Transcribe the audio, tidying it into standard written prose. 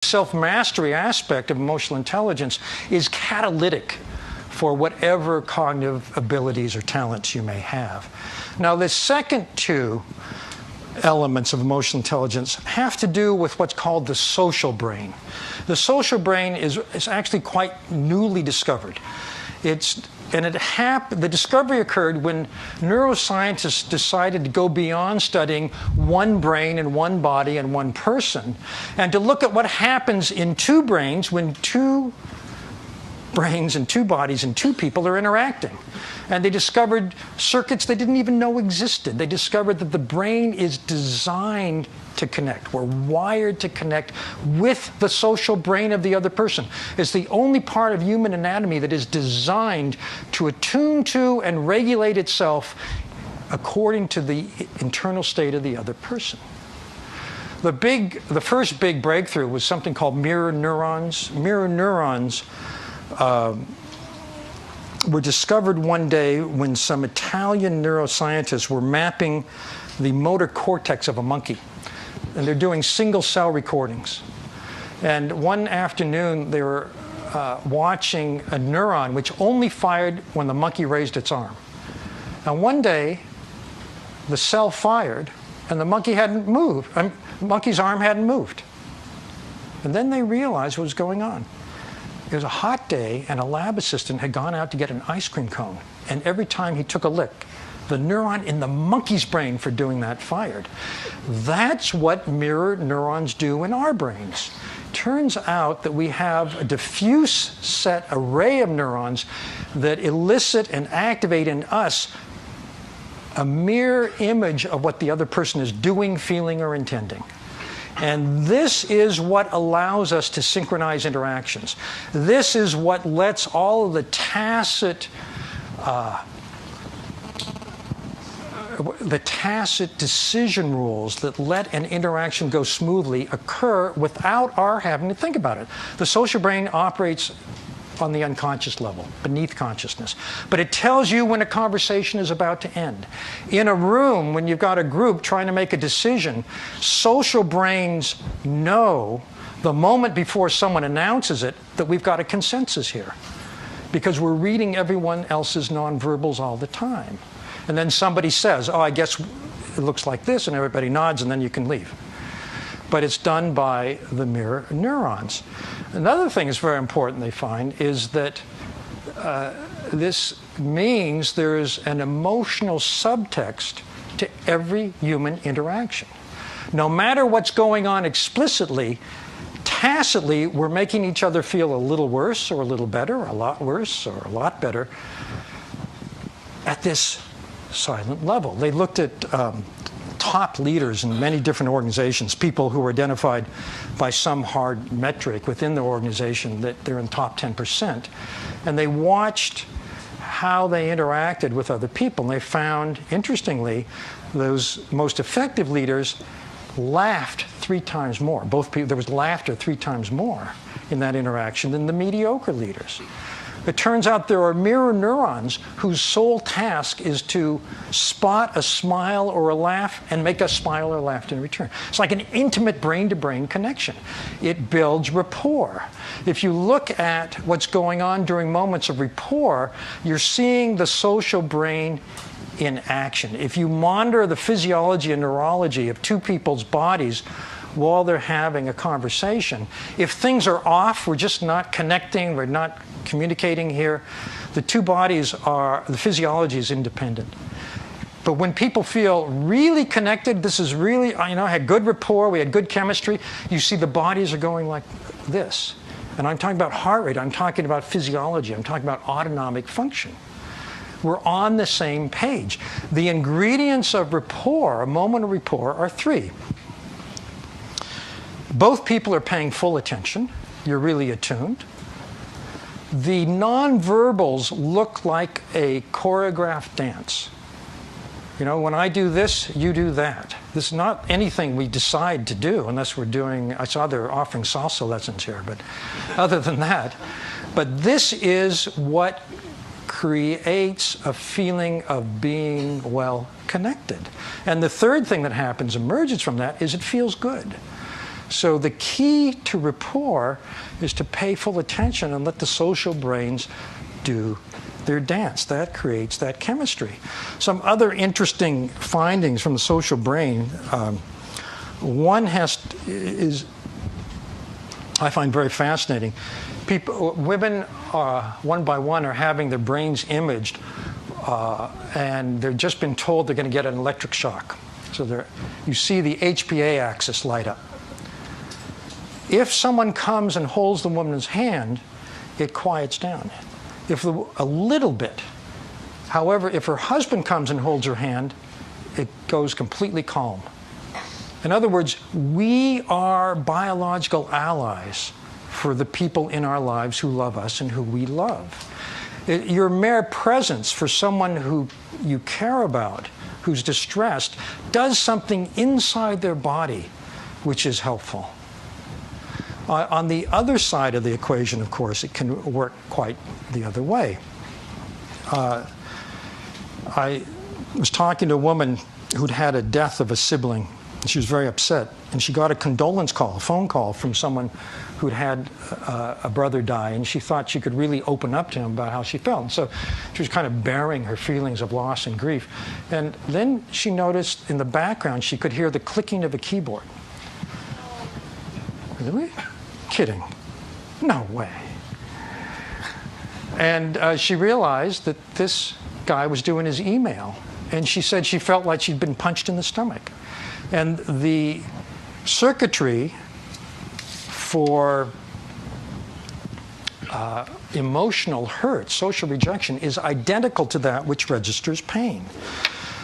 self-mastery aspect of emotional intelligence is catalytic for whatever cognitive abilities or talents you may have. Now, the second two elements of emotional intelligence have to do with what's called the social brain. The social brain is actually quite newly discovered. The discovery occurred when neuroscientists decided to go beyond studying one brain and one body and one person, and to look at what happens in two brains when two brains and two bodies and two people are interacting. And they discovered circuits they didn't even know existed. They discovered that the brain is designed to connect. We're wired to connect with the social brain of the other person. It's the only part of human anatomy that is designed to attune to and regulate itself according to the internal state of the other person. The first big breakthrough was something called mirror neurons. Mirror neurons were discovered one day when some Italian neuroscientists were mapping the motor cortex of a monkey. And they're doing single-cell recordings. And one afternoon, they were watching a neuron which only fired when the monkey raised its arm. And one day, the cell fired, and the monkey hadn't moved. The monkey's arm hadn't moved. And then they realized what was going on. It was a hot day, and a lab assistant had gone out to get an ice cream cone. And every time he took a lick, the neuron in the monkey's brain for doing that fired. That's what mirror neurons do in our brains. Turns out that we have a diffuse set array of neurons that elicit and activate in us a mirror image of what the other person is doing, feeling, or intending. And this is what allows us to synchronize interactions. This is what lets all of the tacit decision rules that let an interaction go smoothly occur without our having to think about it. The social brain operates on the unconscious level, beneath consciousness. But it tells you when a conversation is about to end. In a room, when you've got a group trying to make a decision, social brains know the moment before someone announces it that we've got a consensus here, because we're reading everyone else's nonverbals all the time. And then somebody says, oh, I guess it looks like this, and everybody nods, and then you can leave. But it's done by the mirror neurons. Another thing that's very important, they find, is that this means there is an emotional subtext to every human interaction. No matter what's going on explicitly, tacitly, we're making each other feel a little worse or a little better, or a lot worse or a lot better at this silent level. They looked at top leaders in many different organizations, people who were identified by some hard metric within the organization that they're in top 10%. And they watched how they interacted with other people. And they found, interestingly, those most effective leaders laughed 3 times more. Both people, there was laughter 3 times more in that interaction than the mediocre leaders. It turns out there are mirror neurons whose sole task is to spot a smile or a laugh and make us smile or laugh in return. It's like an intimate brain-to-brain connection. It builds rapport. If you look at what's going on during moments of rapport, you're seeing the social brain in action. If you monitor the physiology and neurology of two people's bodies while they're having a conversation, if things are off, we're just not connecting, we're not communicating here, the two bodies are, the physiology is independent. But when people feel really connected, this is really, I had good rapport, we had good chemistry, you see the bodies are going like this. And I'm talking about heart rate, I'm talking about physiology, I'm talking about autonomic function. We're on the same page. The ingredients of rapport, a moment of rapport, are 3. Both people are paying full attention. You're really attuned. The nonverbals look like a choreographed dance. When I do this, you do that. This is not anything we decide to do unless we're doing, I saw they're offering salsa lessons here, but other than that. But this is what creates a feeling of being well connected. And the third thing that happens, emerges from that, is it feels good. So the key to rapport is to pay full attention and let the social brains do their dance. That creates that chemistry. Some other interesting findings from the social brain. One is I find very fascinating. Women, one by one, are having their brains imaged, and they've just been told they're going to get an electric shock. So you see the HPA axis light up. If someone comes and holds the woman's hand, it quiets down. A little bit. However, if her husband comes and holds her hand, it goes completely calm. In other words, we are biological allies for the people in our lives who love us and who we love. Your mere presence for someone who you care about, who's distressed, does something inside their body which is helpful. On the other side of the equation, of course, it can work quite the other way. I was talking to a woman who'd had a death of a sibling. She was very upset, and she got a condolence call, a phone call from someone who'd had a brother die, and she thought she could really open up to him about how she felt. And so she was kind of bearing her feelings of loss and grief. And then she noticed in the background she could hear the clicking of a keyboard. Really? Kidding. No way. And she realized that this guy was doing his email, and she said she felt like she'd been punched in the stomach. And the circuitry for emotional hurt, social rejection, is identical to that which registers pain.